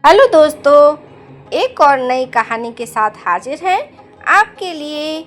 Hello दोस्तों, एक और नई कहानी के साथ हाजिर हैं आपके लिए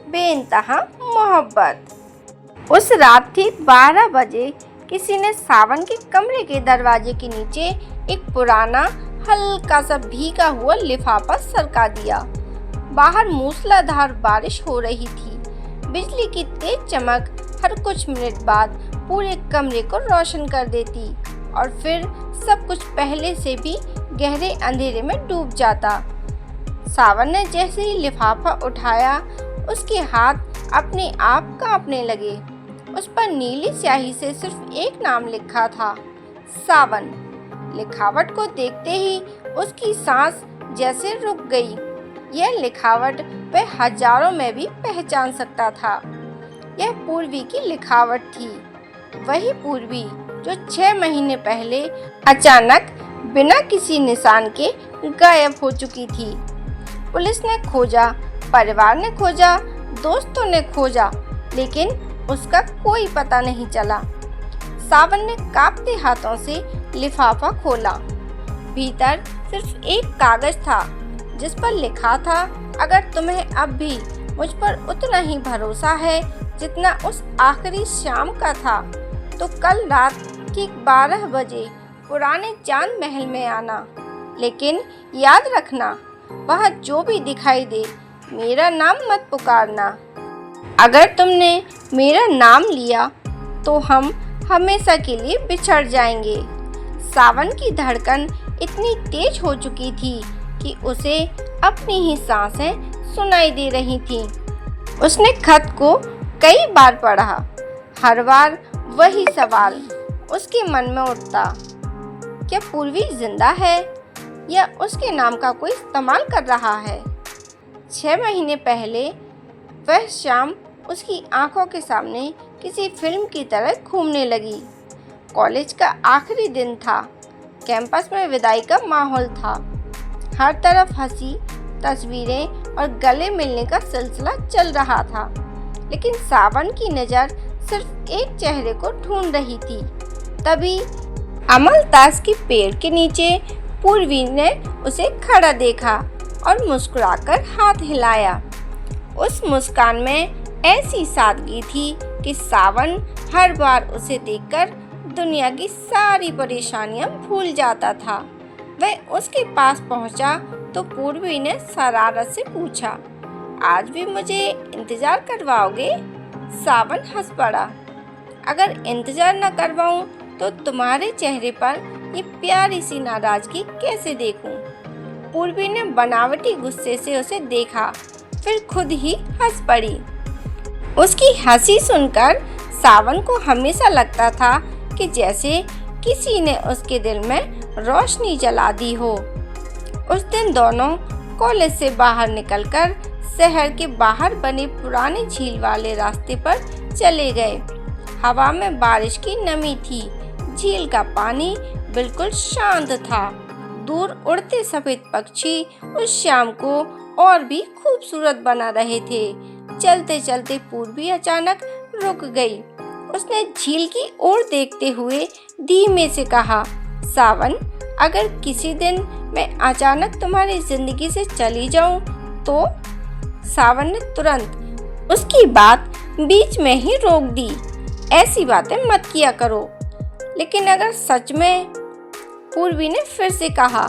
बेइंतहा मोहब्बत। उस रात ठीक 12 बजे किसी ने सावन के कमरे के दरवाजे के नीचे एक पुराना हल्का सा भीगा हुआ लिफाफा सरका दिया। बाहर मूसलाधार बारिश हो रही थी। बिजली की तेज चमक हर कुछ मिनट बाद पूरे कमरे को रोशन कर देती और फिर सब कुछ पहले से भी गहरे अंधेरे में डूब जाता। सावन ने जैसे ही लिफाफा उठाया, उसके हाथ अपने आप कांपने लगे। उस पर नीली स्याही से सिर्फ एक नाम लिखा था, सावन। लिखावट को देखते ही उसकी सांस जैसे रुक गई। यह लिखावट वह हजारों में भी पहचान सकता था। यह पूर्वी की लिखावट थी, वही पूर्वी जो 6 महीने पहले अचानक बिना किसी निशान के गायब हो चुकी थी। पुलिस ने खोजा, परिवार ने खोजा, दोस्तों ने खोजा, लेकिन उसका कोई पता नहीं चला। सावन ने कांपते हाथों से लिफाफा खोला। भीतर सिर्फ एक कागज था जिस पर लिखा था, अगर तुम्हें अब भी मुझ पर उतना ही भरोसा है जितना उस आखिरी शाम का था, तो कल रात ठीक 12 बजे पुराने चांद महल में आना। लेकिन याद रखना, वहाँ जो भी दिखाई दे, मेरा नाम मत पुकारना। अगर तुमने मेरा नाम लिया तो हम हमेशा के लिए बिछड़ जाएंगे। सावन की धड़कन इतनी तेज हो चुकी थी कि उसे अपनी ही सांसें सुनाई दे रही थीं। उसने खत को कई बार पढ़ा। हर बार वही सवाल उसके मन में उठता, क्या पूर्वी जिंदा है या उसके नाम का कोई इस्तेमाल कर रहा है। 6 महीने पहले वह शाम उसकी आंखों के सामने किसी फिल्म की तरह घूमने लगी। कॉलेज का आखिरी दिन था। कैंपस में विदाई का माहौल था। हर तरफ हंसी, तस्वीरें और गले मिलने का सिलसिला चल रहा था। लेकिन सावन की नज़र सिर्फ एक चेहरे को ढूंढ रही थी। तभी अमलतास के पेड़ के नीचे पूर्वी ने उसे खड़ा देखा और मुस्कुराकर हाथ हिलाया। उस मुस्कान में ऐसी सादगी थी कि सावन हर बार उसे देखकर दुनिया की सारी परेशानियां भूल जाता था। वह उसके पास पहुंचा तो पूर्वी ने शरारत से पूछा, आज भी मुझे इंतजार करवाओगे? सावन हंस पड़ा, अगर इंतजार न करवाऊं तो तुम्हारे चेहरे पर ये प्यारी सी नाराजगी कैसे देखूं? पूर्वी ने बनावटी गुस्से से उसे देखा, फिर खुद ही हंस पड़ी। उसकी हंसी सुनकर सावन को हमेशा लगता था कि जैसे किसी ने उसके दिल में रोशनी जला दी हो। उस दिन दोनों कॉलेज से बाहर निकलकर शहर के बाहर बने पुराने झील वाले रास्ते पर चले गए। हवा में बारिश की नमी थी। झील का पानी बिल्कुल शांत था। दूर उड़ते सफेद पक्षी उस शाम को और भी खूबसूरत बना रहे थे। चलते चलते पूर्वी अचानक रुक गई। उसने झील की ओर देखते हुए धीमे से कहा, सावन, अगर किसी दिन मैं अचानक तुम्हारी जिंदगी से चली जाऊं तो? सावन ने तुरंत उसकी बात बीच में ही रोक दी, ऐसी बातें मत किया करो। लेकिन अगर सच में? पूर्वी ने फिर से कहा।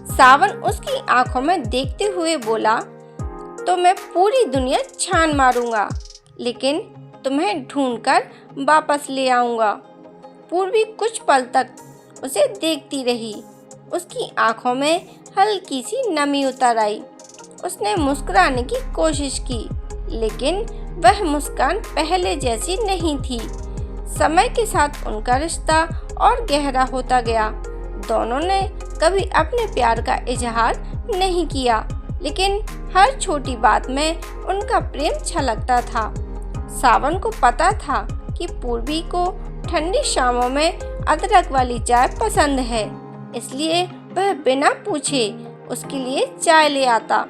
सावन उसकी आंखों में देखते हुए बोला, तो मैं पूरी दुनिया छान मारूंगा, लेकिन तुम्हें ढूंढकर वापस ले आऊंगा। पूर्वी कुछ पल तक उसे देखती रही। उसकी आंखों में हल्की सी नमी उतर आई। उसने मुस्कुराने की कोशिश की, लेकिन वह मुस्कान पहले जैसी नहीं थी। समय के साथ उनका रिश्ता और गहरा होता गया। दोनों ने कभी अपने प्यार का इजहार नहीं किया, लेकिन हर छोटी बात में उनका प्रेम छलकता था। सावन को पता था कि पूर्वी को ठंडी शामों में अदरक वाली चाय पसंद है, इसलिए वह बिना पूछे उसके लिए चाय ले आता।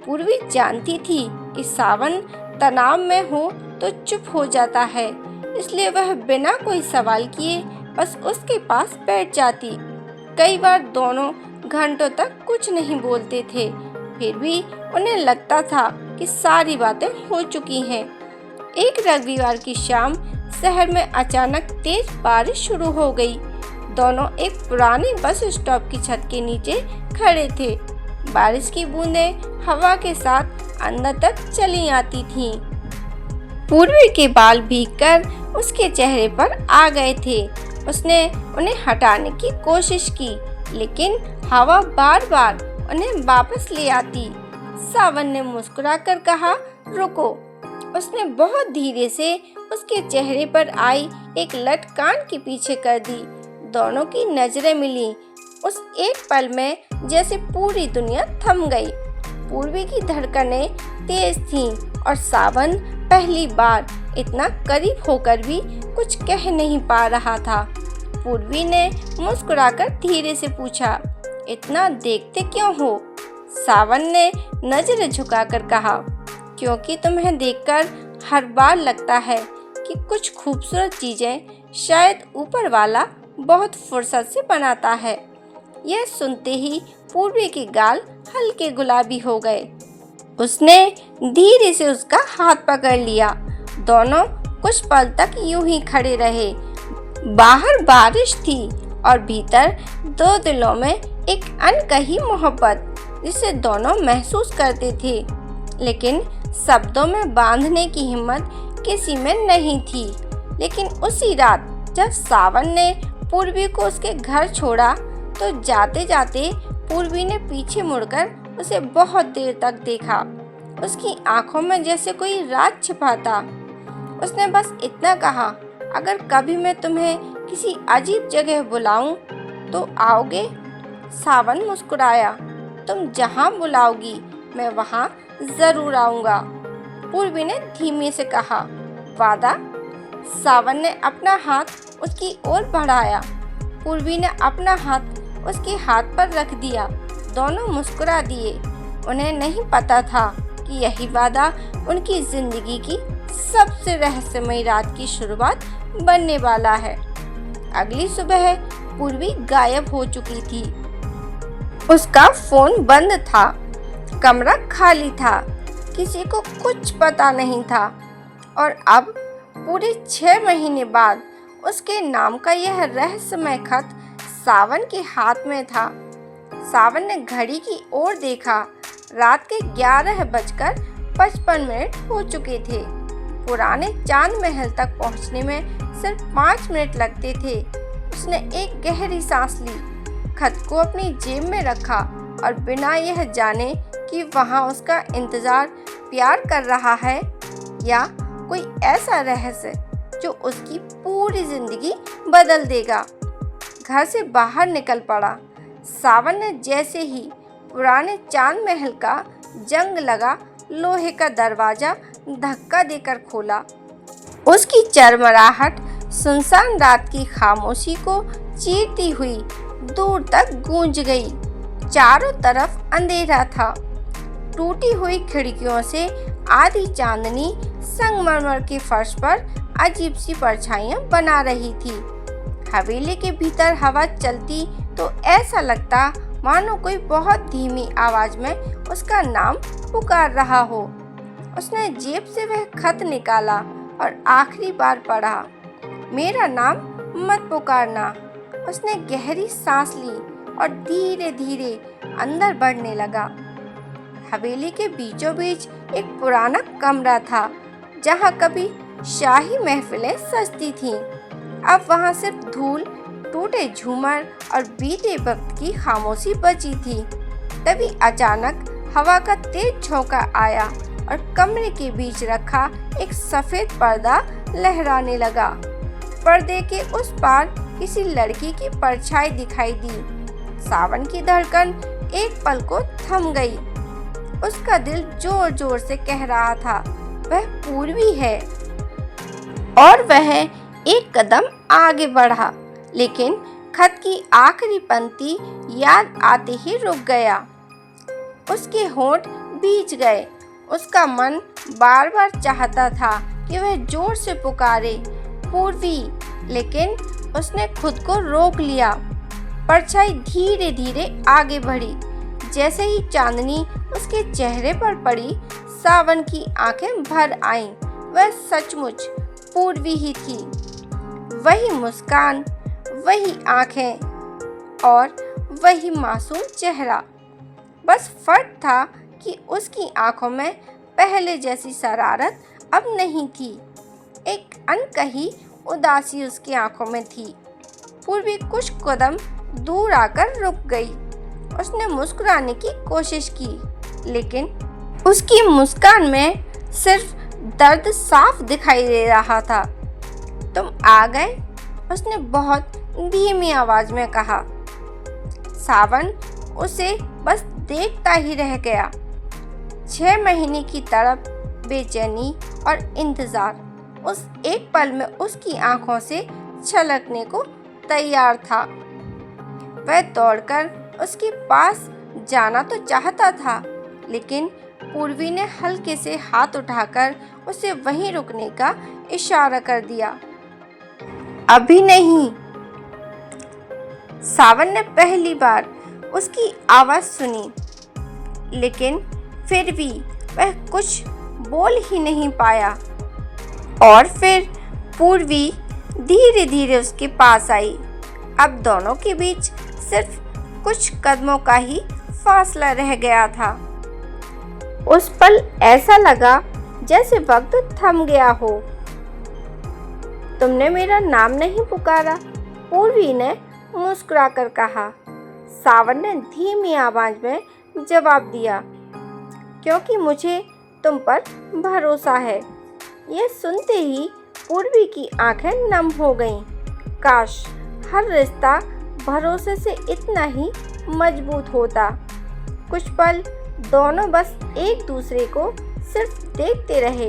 पूर्वी जानती थी कि सावन तनाव में हो तो चुप हो जाता है, इसलिए वह बिना कोई सवाल किए बस उसके पास बैठ जाती। कई बार दोनों घंटों तक कुछ नहीं बोलते थे। फिर भी उन्हें लगता था कि सारी बातें हो चुकी हैं। एक रविवार की शाम शहर में अचानक तेज बारिश शुरू हो गई। दोनों एक पुराने बस स्टॉप की छत के नीचे खड़े थे। बारिश की बूंदें हवा के साथ अंदर तक चली आती थीं। पूर्वी के बाल भीगकर उसके चेहरे पर आ गए थे। उसने उन्हें हटाने की कोशिश की, लेकिन हवा बार बार उन्हें वापस ले आती। सावन ने मुस्कुराकर कहा, रुको। उसने बहुत धीरे से उसके चेहरे पर आई एक लट कान के पीछे कर दी। दोनों की नजरें मिली। उस एक पल में जैसे पूरी दुनिया थम गई। पूर्वी की धड़कनें तेज थीं और सावन पहली बार इतना करीब होकर भी कुछ कह नहीं पा रहा था। पूर्वी ने मुस्कुराकर धीरे से पूछा, इतना देखते क्यों हो? सावन ने नजरें झुकाकर कहा, क्योंकि तुम्हें देखकर हर बार लगता है कि कुछ खूबसूरत चीजें शायद ऊपर वाला बहुत फुर्सत से बनाता है। यह सुनते ही पूर्वी के गाल हल्के गुलाबी हो गए। उसने धीरे से उसका हाथ पकड़ लिया। दोनों कुछ पल तक यूं ही खड़े रहे। बाहर बारिश थी और भीतर दो दिलों में एक अनकही मोहब्बत, जिसे दोनों महसूस करते थे, लेकिन शब्दों में बांधने की हिम्मत किसी में नहीं थी। लेकिन उसी रात जब सावन ने पूर्वी को उसके घर छोड़ा, तो जाते जाते पूर्वी ने पीछे मुड़कर उसे बहुत देर तक देखा। उसकी आंखों में जैसे कोई राज छिपा था। उसने बस इतना कहा, अगर कभी मैं तुम्हें किसी अजीब जगह बुलाऊं तो आओगे? सावन मुस्कुराया, तुम जहां बुलाओगी मैं वहां जरूर आऊंगा। पूर्वी ने धीमे से कहा, वादा? सावन ने अपना हाथ उसकी ओर बढ़ाया। पूर्वी ने अपना हाथ उसके हाथ पर रख दिया। दोनों मुस्कुरा दिए। उन्हें नहीं पता था कि यही वादा उनकी जिंदगी की सबसे रहस्यमयी रात की शुरुआत बनने वाला है। अगली सुबह पूर्वी गायब हो चुकी थी। उसका फोन बंद था, कमरा खाली था, किसी को कुछ पता नहीं था। और अब पूरे 6 महीने बाद उसके नाम का यह रहस्यमय खत सावन के हाथ में था। सावन ने घड़ी की ओर देखा। रात के 11:55 हो चुके थे। पुराने चांद महल तक पहुंचने में सिर्फ 5 मिनट लगते थे। उसने एक गहरी सांस ली, खत को अपनी जेब में रखा और बिना यह जाने कि वहां उसका इंतजार प्यार कर रहा है या कोई ऐसा रहस्य जो उसकी पूरी जिंदगी बदल देगा, घर से बाहर निकल पड़ा। सावन ने जैसे ही पुराने चांद महल का जंग लगा लोहे का दरवाजा धक्का देकर खोला, उसकी चरमराहट सुनसान रात की खामोशी को चीरती हुई दूर तक गूंज गई। चारों तरफ अंधेरा था। टूटी हुई खिड़कियों से आधी चांदनी संगमरमर के फर्श पर अजीब सी परछाइयां बना रही थी। हवेली के भीतर हवा चलती तो ऐसा लगता मानो कोई बहुत धीमी आवाज में उसका नाम पुकार रहा हो। उसने जेब से वह खत निकाला और आखिरी बार पढ़ा, मेरा नाम मत पुकारना। उसने गहरी सांस ली और धीरे धीरे अंदर बढ़ने लगा। हवेली के बीचों बीच एक पुराना कमरा था, जहाँ कभी शाही महफिलें सजती थीं। अब वहाँ सिर्फ धूल, टूटे झूमर और बीते वक्त की खामोशी बची थी। तभी अचानक हवा का तेज झोंका आया और कमरे के बीच रखा एक सफेद पर्दा लहराने लगा। पर्दे के उस पार किसी लड़की की परछाई दिखाई दी। सावन की धड़कन एक पल को थम गई। उसका दिल जोर जोर से कह रहा था, वह पूर्वी है। और वह एक कदम आगे बढ़ा, लेकिन खत की आखिरी पंक्ति याद आते ही रुक गया। उसके होंठ भीज गए। उसका मन बार बार चाहता था कि वह जोर से पुकारे, पूर्वी, लेकिन उसने खुद को रोक लिया। परछाई धीरे धीरे आगे बढ़ी। जैसे ही चांदनी उसके चेहरे पर पड़ी, सावन की आंखें भर आईं। वह सचमुच पूर्वी ही थी। वही मुस्कान, वही आंखें और वही मासूम चेहरा। बस फर्क था कि उसकी आंखों में पहले जैसी शरारत अब नहीं थी। एक अनकही उदासी उसकी आंखों में थी। पूर्वी कुछ कदम दूर आकर रुक गई। उसने मुस्कुराने की कोशिश की, लेकिन उसकी मुस्कान में सिर्फ दर्द साफ दिखाई दे रहा था। तुम आ गए? उसने बहुत धीमी आवाज में कहा। सावन उसे बस देखता ही रह गया। 6 महीने की तड़प, बेचैनी और इंतजार उस एक पल में उसकी आंखों से छलकने को तैयार था। वह दौड़कर उसके पास जाना तो चाहता था, लेकिन पूर्वी ने हल्के से हाथ उठाकर उसे वहीं रुकने का इशारा कर दिया। अभी नहीं। सावन ने पहली बार उसकी आवाज सुनी, लेकिन फिर भी वह कुछ बोल ही नहीं पाया। और फिर पूर्वी धीरे धीरे उसके पास आई। अब दोनों के बीच सिर्फ कुछ कदमों का ही फासला रह गया था। उस पल ऐसा लगा जैसे वक्त थम गया हो। तुमने मेरा नाम नहीं पुकारा, पूर्वी ने मुस्कुराकर कहा। सावन ने धीमी आवाज में जवाब दिया, क्योंकि मुझे तुम पर भरोसा है। यह सुनते ही पूर्वी की आंखें नम हो गईं। काश हर रिश्ता भरोसे से इतना ही मजबूत होता। कुछ पल दोनों बस एक दूसरे को सिर्फ देखते रहे।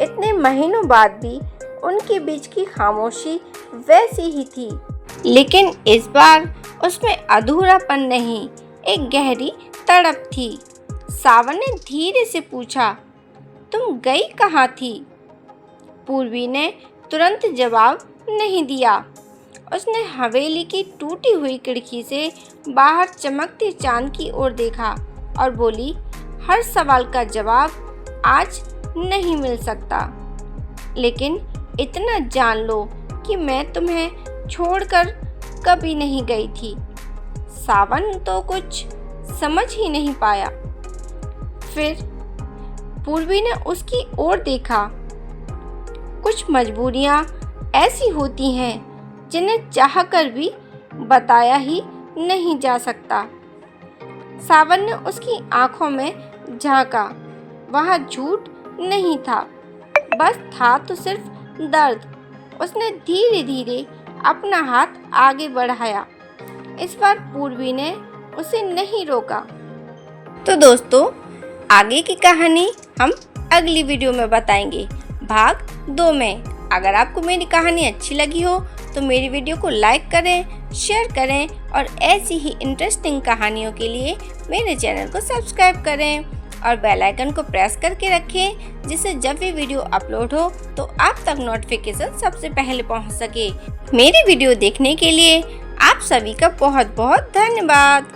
इतने महीनों बाद भी उनके बीच की खामोशी वैसी ही थी, लेकिन इस बार उसमें अधूरापन नहीं, एक गहरी तड़प थी। सावन ने धीरे से पूछा, तुम गई कहाँ थी? पूर्वी ने तुरंत जवाब नहीं दिया। उसने हवेली की टूटी हुई खिड़की से बाहर चमकते चांद की ओर देखा और बोली, हर सवाल का जवाब आज नहीं मिल सकता, लेकिन इतना जान लो कि मैं तुम्हें छोड़कर कभी नहीं गई थी। सावन तो कुछ समझ ही नहीं पाया। फिर पूर्वी ने उसकी ओर देखा। कुछ मजबूरियां ऐसी होती हैं जिन्हें चाहकर भी बताया ही नहीं जा सकता। सावन ने उसकी आंखों में झांका। वहाँ झूठ नहीं था, बस था तो सिर्फ दर्द। उसने धीरे धीरे अपना हाथ आगे बढ़ाया। इस बार पूर्वी ने उसे नहीं रोका। तो दोस्तों, आगे की कहानी हम अगली वीडियो में बताएंगे, भाग 2 में। अगर आपको मेरी कहानी अच्छी लगी हो तो मेरी वीडियो को लाइक करें, शेयर करें और ऐसी ही इंटरेस्टिंग कहानियों के लिए मेरे चैनल को सब्सक्राइब करें और बेल आइकन को प्रेस करके रखें, जिससे जब भी वीडियो अपलोड हो तो आप तक नोटिफिकेशन सबसे पहले पहुंच सके। मेरी वीडियो देखने के लिए आप सभी का बहुत बहुत धन्यवाद।